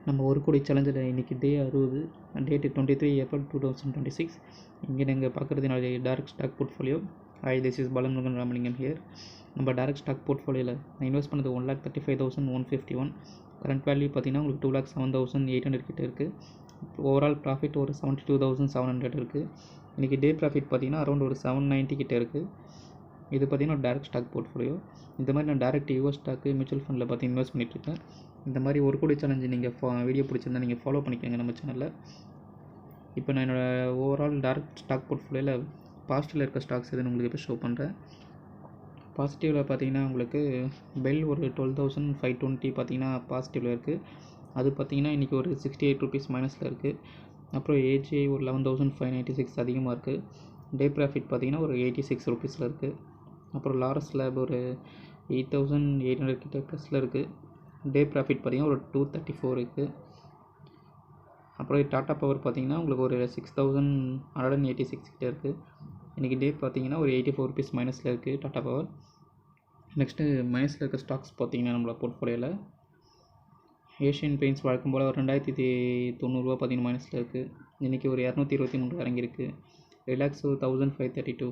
நம்ம ஒரு கோடி சேலஞ்சில் இன்றைக்கி டே 60, டேட்டு 23 ஏப்ரல் 2026. இங்கே நீங்கள் பார்க்குறது என்னுடைய direct stock portfolio. Hi, this is Balamurugan Ramalingam here. நம்ம டைரக்ட் ஸ்டாக் போர்ட்ஃபோலியோவில் நான் இன்வெஸ்ட் பண்ணது 1,35,151. கரண்ட் வேல்யூ பார்த்தீங்கன்னா உங்களுக்கு 2,07,800 கிட்ட இருக்குது. ஓவரால் ப்ராஃபிட் ஒரு 72,700 இருக்குது. இன்றைக்கி டே ப்ராஃபிட் பார்த்தீங்கன்னா அரௌண்ட் ஒரு 790 கிட்ட இருக்குது. இது பார்த்தீங்கன்னா டேரக்ட் ஸ்டாக் போர்ட்ஃபோலியோ. இந்த மாதிரி நான் டேரக்ட் யூஎஸ் ஸ்டாக்கு மியூச்சுவல் ஃபண்டில் பார்த்து இன்வெஸ்ட் பண்ணிட்டுருக்கேன். இந்த மாதிரி ஒரு கோடி சேலஞ்சு நீங்கள் வீடியோ பிடிச்சிருந்தா நீங்கள் ஃபாலோ பண்ணிக்கோங்க நம்ம சேனலில். இப்போ நான் என்னோடய ஓவரால் டேரக்ட் ஸ்டாக் போர்ட்ஃபோலியோவில் பாசிட்டிவில் இருக்க ஸ்டாக்ஸ் எதுன்னு உங்களுக்கு இப்போ ஷோ பண்ணுறேன். பாசிட்டிவில் பார்த்தீங்கன்னா உங்களுக்கு பெல் ஒரு 12,520 பார்த்தீங்கன்னா பாசிட்டிவில் இருக்குது. அது பார்த்தீங்கன்னா இன்றைக்கி ஒரு 68 ருபீஸ் மைனஸில் இருக்குது. அப்புறம் ஏஜிஐ ஒரு 11,596 அதிகமாக இருக்குது. டே ப்ராஃபிட் பார்த்தீங்கன்னா ஒரு 86 ருபீஸில் இருக்குது. அப்புறம் லாரஸ் லேப் ஒரு 8,800 கிட்ட ப்ளஸில் இருக்குது. டே ப்ராஃபிட் பார்த்தீங்கன்னா ஒரு 234 இருக்குது. அப்புறம் டாட்டா பவர் பார்த்தீங்கன்னா உங்களுக்கு ஒரு 6,186 கிட்ட இருக்குது. இன்றைக்கி டே பார்த்தீங்கன்னா ஒரு 84 ருபீஸ் மைனஸில் இருக்குது டாட்டா பவர். நெக்ஸ்ட்டு மைனஸில் இருக்க ஸ்டாக்ஸ் பார்த்தீங்கன்னா நம்மளோட போர்ட்ஃபோலியோவில் ஏஷியன் பெயிண்ட்ஸ் வழக்கம் போல் ஒரு 2,090 பார்த்தீங்கன்னா மைனஸில் இருக்குது. இன்றைக்கி ஒரு 223 இறங்கியிருக்கு. ரிலாக்ஸ் ஒரு 1,532,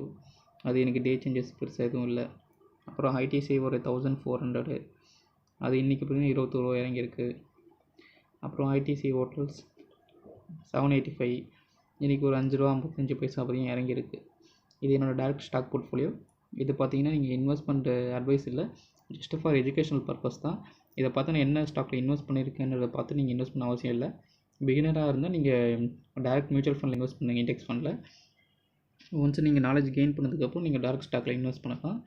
அது எனக்கு டே சேஞ்சஸ் பெருசாக எதுவும் இல்லை. அப்புறம் ஐடிசி ஒரு 1,400, அது இன்றைக்கி பார்த்தீங்கன்னா 21 ரூபா இறங்கியிருக்கு. அப்புறம் ஐடிசி ஹோட்டல்ஸ் 785, இன்றைக்கி ஒரு 5 ரூபா 55 பைசா பார்த்தீங்கன்னா இறங்கியிருக்கு. இது என்னோடய டேரக்ட் ஸ்டாக் போர்ட்ஃபோலியோ. இது பார்த்தீங்கன்னா நீங்கள் இன்வெஸ்ட்மெண்ட் அட்வைஸ் இல்லை, ஜஸ்ட் ஃபார் எஜுகேஷனல் பர்பஸ் தான். இதை பார்த்து நான் என்ன ஸ்டாக்கில் இன்வெஸ்ட் பண்ணியிருக்கேன்றதை பார்த்து நீங்கள் இன்வெஸ்ட் பண்ண அவசியம் இல்லை. பிகினராக இருந்தால் நீங்கள் டேரக்ட் மியூச்சுவல் ஃபண்டில் இன்வெஸ்ட் பண்ணுங்கள், இண்டெக்ஸ் ஃபண்டில். ஒன்ஸ் நீங்கள் நாலேஜ் கெயின் பண்ணதுக்கப்புறம் நீங்கள் டேரக்ட் ஸ்டாக்கில் இன்வெஸ்ட் பண்ணலாம்.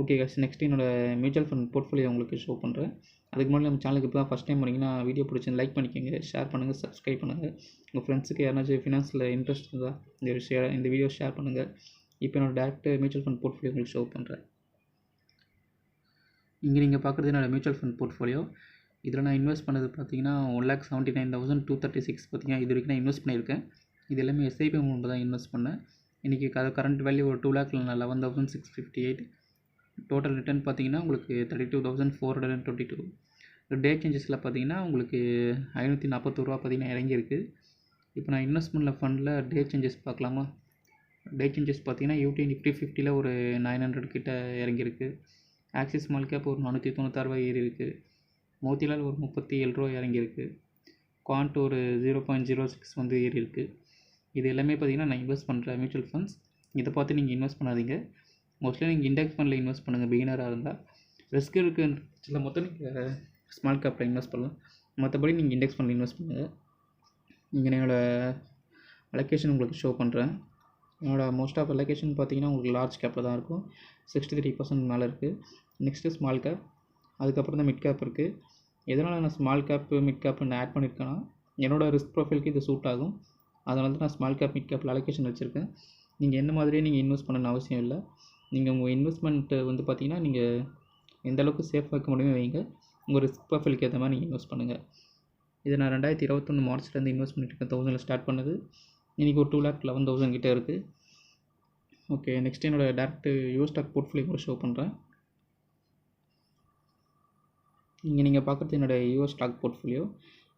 ஓகே கைஸ், நெக்ஸ்ட் என்னோடய மியூச்சுவல் ஃபண்ட் போர்ட்ஃபோலியோ உங்களுக்கு ஷோ பண்ணுறேன். அதுக்கு முன்னாடி நம்ம சேனலுக்கு இப்போ தான் ஃபஸ்ட் டைம் பண்ணிங்கன்னா வீடியோ பிடிச்சி லைக் பண்ணிக்கோங்க, ஷேர் பண்ணுங்கள், சப்ஸ்கிரைப் பண்ணுங்கள். உங்கள் ஃப்ரெண்ட்ஸுக்கு யாராச்சும் ஃபினான்ஸில் இன்ட்ரெஸ்ட் இருந்தால் இந்த வீடியோ ஷேர் பண்ணுங்கள். இப்போ என்னோட டேரக்ட் மியூச்சுவல் ஃபண்ட் போர்ட்ஃபோலியோ உங்களுக்கு ஷோ பண்ணுறேன். இங்கே நீங்கள் பார்க்குறது என்னோடய மியூச்சுவல் ஃபண்ட் போர்ட்ஃபோலியோ. இதில் நான் இன்வெஸ்ட் பண்ணது பார்த்தீங்கன்னா 1,79,236 பார்த்தீங்கன்னா இது வரைக்கும் நான் இன்வெஸ்ட் பண்ணியிருக்கேன். இது எல்லாமே எஸ்ஐபி மூலமாக தான் இன்வெஸ்ட் பண்ணேன். இன்றைக்கி கரண்ட் வேல்யூ ஒரு 2,11,658. டோட்டல் ரிட்டர்ன் பார்த்தீங்கன்னா உங்களுக்கு 32,422. டே சேஞ்சஸில் பார்த்தீங்கன்னா உங்களுக்கு 541 ரூபா பார்த்தீங்கன்னா இறங்கியிருக்கு. இப்போ நான் இன்வெஸ்ட்மெண்ட்டில் ஃபண்டில் டே சேஞ்சஸ் பார்க்கலாமா? டே சேஞ்சஸ் பார்த்தீங்கன்னா யூடி நிஃப்டி 50ல் ஒரு 900 கிட்ட இறங்கியிருக்கு. ஆக்சிஸ் ஸ்மால் கேப் ஒரு 496 ரூபா ஏறி இருக்குது. மோத்திலால் ஒரு 37 ரூபா இறங்கியிருக்கு. குவாண்ட் ஒரு 0.06 வந்து ஏறி இருக்குது. இது எல்லாமே பார்த்தீங்கன்னா நான் இன்வெஸ்ட் பண்ணுற மியூச்சுவல் ஃபண்ட்ஸ். இதை பார்த்து நீங்கள் இன்வெஸ்ட் பண்ணாதீங்க. மோஸ்ட்லி நீங்கள் இண்டெக்ஸ் ஃபண்டில் இன்வெஸ்ட் பண்ணுங்கள் பிகினராக இருந்தால். ரிஸ்க் இருக்குது சில மொத்தம் நீங்கள் ஸ்மால் கேப்பில் இன்வெஸ்ட் பண்ணலாம். மற்றபடி நீங்கள் இண்டெக்ஸ் ஃபண்டில் இன்வெஸ்ட் பண்ணுங்கள். இங்கே என்னோடய அலோகேஷன் உங்களுக்கு ஷோ பண்ணுறேன். என்னோடய மோஸ்ட் ஆஃப் அலோகேஷன் பார்த்தீங்கன்னா உங்களுக்கு லார்ஜ் கேப்பில் தான் இருக்கும். 63% மேலே இருக்குது. நெக்ஸ்ட்டு ஸ்மால் கேப், அதுக்கப்புறம் தான் மிட் கேப் இருக்குது. எதனால் நான் ஸ்மால் கேப்பு மிட் கேப் நான் ஆட் பண்ணியிருக்கேன்னா என்னோடய ரிஸ்க் ப்ரொஃபைலுக்கு இது சூட் ஆகும். அதனால தான் நான் ஸ்மால் கேப் மிட் கேப்பில் அலோகேஷன் வச்சுருக்கேன். நீங்கள் என்ன மாதிரியே நீங்கள் இன்வெஸ்ட் பண்ணணும்னு அவசியம் இல்லை. நீங்கள் உங்கள் இன்வெஸ்ட்மெண்ட்டு வந்து பார்த்தீங்கன்னா நீங்கள் எந்த அளவுக்கு சேஃபாக வைக்க முடியுமோ வைங்க. உங்கள் ரிஸ்க் ப்ரொஃபைலுக்கு ஏற்ற மாதிரி நீங்கள் இன்வெஸ்ட் பண்ணுங்கள். இதை நான் 2021 மார்ச்லேருந்து இன்வெஸ்ட் பண்ணிட்டுருக்கேன். 1000 ஸ்டார்ட் பண்ணது. இன்றைக்கி ஒரு 2,11,000 கிட்டே இருக்குது. ஓகே, நெக்ஸ்ட் என்னோடய டேரக்ட் யூஎஸ் ஸ்டாக் போர்ட்ஃபோலியோ கூட ஷோ பண்ணுறேன். இங்கே நீங்கள் பார்க்குறது என்னோடய யூஎஸ் ஸ்டாக் போர்ட்ஃபோலியோ.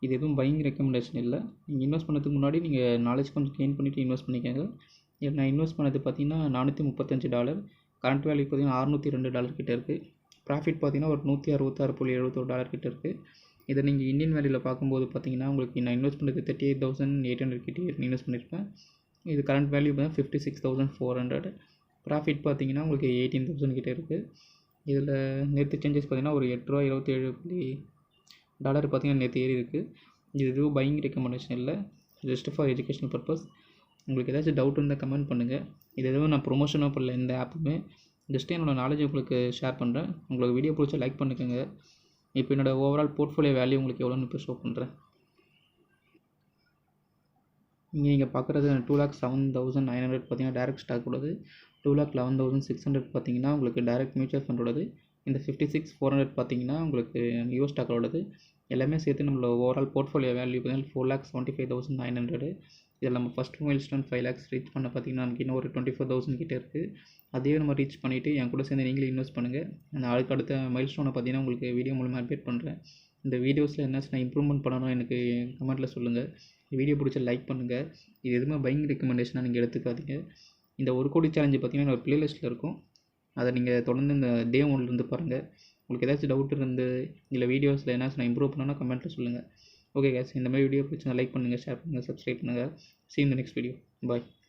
இது எதுவும் பையிங் ரெக்கமெண்டேஷன் இல்லை. நீங்கள் இன்வெஸ்ட் பண்ணதுக்கு முன்னாடி நீங்கள் நாலேஜ் கொஞ்சம் கெயின் பண்ணிவிட்டு இன்வெஸ்ட் பண்ணிக்கோங்க. நான் இன்வெஸ்ட் பண்ணது பார்த்தீங்கன்னா $435. கரண்ட் வேல்யூ பார்த்தீங்கன்னா $602 கிட்ட இருக்குது. ப்ராஃபிட் பார்த்தீங்கன்னா ஒரு $166.71 கிட்ட இருக்குது. இதை நீங்கள் இந்தியன் வேல்யூவில் பார்க்கும்போது பார்த்தீங்கன்னா உங்களுக்கு நான் இன்வெஸ்ட் பண்ணது 38,800 கிட்டே இன்வெஸ்ட் பண்ணியிருப்பேன். இது கரண்ட் வேல்யூ பார்த்தீங்கன்னா 56,400. ப்ராஃபிட் பார்த்தீங்கன்னா உங்களுக்கு 18,000 கிட்டே இருக்குது. இதில் நேற்று சேஞ்சஸ் பார்த்தீங்கன்னா ஒரு $8.27 பார்த்தீங்கன்னா நேற்று ஏறி இருக்குது. இது எதுவும் பையிங் ரெக்கமெண்டேஷன் இல்லை, ஜஸ்ட் ஃபார் எஜுகேஷனல் பர்பஸ். உங்களுக்கு ஏதாச்சும் டவுட் இருந்தால் கமெண்ட் பண்ணுங்கள். இது எதுவும் நான் ப்ரொமோஷனாக பண்ணல எந்த ஆப்புமே, ஜஸ்ட்டு என்னோடய நாலேஜ் உங்களுக்கு ஷேர் பண்ணுறேன். உங்களுக்கு வீடியோ பிடிச்சா லைக் பண்ணிக்கோங்க. இப்போ என்னோடய ஓவரால் போர்ட்ஃபோலியோ வேல்யூ உங்களுக்கு எவ்வளோன்னு இப்போ ஷோ பண்ணுறேன். இங்கே நீங்கள் பார்க்குறது 2,07,900 பார்த்தீங்கன்னா டேரக்ட் ஸ்டாக் உள்ளது. 2,11,600 பார்த்தீங்கன்னா உங்களுக்கு டேரக்ட் மியூச்சுவல் ஃபண்டோடது. இந்த 56,400 பார்த்தீங்கன்னா உங்களுக்கு யூஎஸ் ஸ்டாக்கோடது. எல்லாமே சேர்த்து நம்மளோட ஓவரால் போர்ட்ஃபோலியோ வேல்யூ பார்த்தீங்கன்னா 4,75,900. இதில் நம்ம ஃபஸ்ட் மைல்ஸ்டோன் 5 lakhs ரீச் பண்ண பார்த்தீங்கன்னா நமக்கு இன்னும் ஒரு 24,000 கிட்டே இருக்குது. அதே நம்ம ரீச் பண்ணிவிட்டு என் கூட சேர்ந்து நீங்களே இன்வெஸ்ட் பண்ணுங்கள். நான் அதுக்கு அடுத்த மைல்ஸ்டோனை பார்த்தீங்கன்னா உங்களுக்கு வீடியோ மூலமாக அப்டேட் பண்ணுறேன். இந்த வீடியோஸில் என்னாச்சும் நான் இம்ப்ரூவ்மெண்ட் பண்ணணும் எனக்கு கமெண்ட்டில் சொல்லுங்கள். வீடியோ பிடிச்ச லைக் பண்ணுங்கள். இது எதுவுமே பையிங் ரெக்கமெண்டேஷனாக நீங்கள் எடுத்துக்காதீங்க. இந்த 1 கோடி சேலஞ்சு பார்த்தீங்கன்னா ஒரு ப்ளேலிஸ்ட்டில் இருக்கும். அதை நீங்கள் தொடர்ந்து இந்த டே 1லேருந்து பாருங்கள். உங்களுக்கு ஏதாச்சும் டவுட் இருந்து இல்லை வீடியோஸில் என்னாச்சும் நான் இம்ப்ரூவ் பண்ணணும்னா கமெண்ட்டில் சொல்லுங்கள். ஓகே கேஸ், இந்த மாதிரி வீடியோ பிடிச்சா லைக் பண்ணுங்கள், ஷேர் பண்ணுங்கள், சப்ஸ்கிரைப் பண்ணுங்கள். See you in the next video. Bye.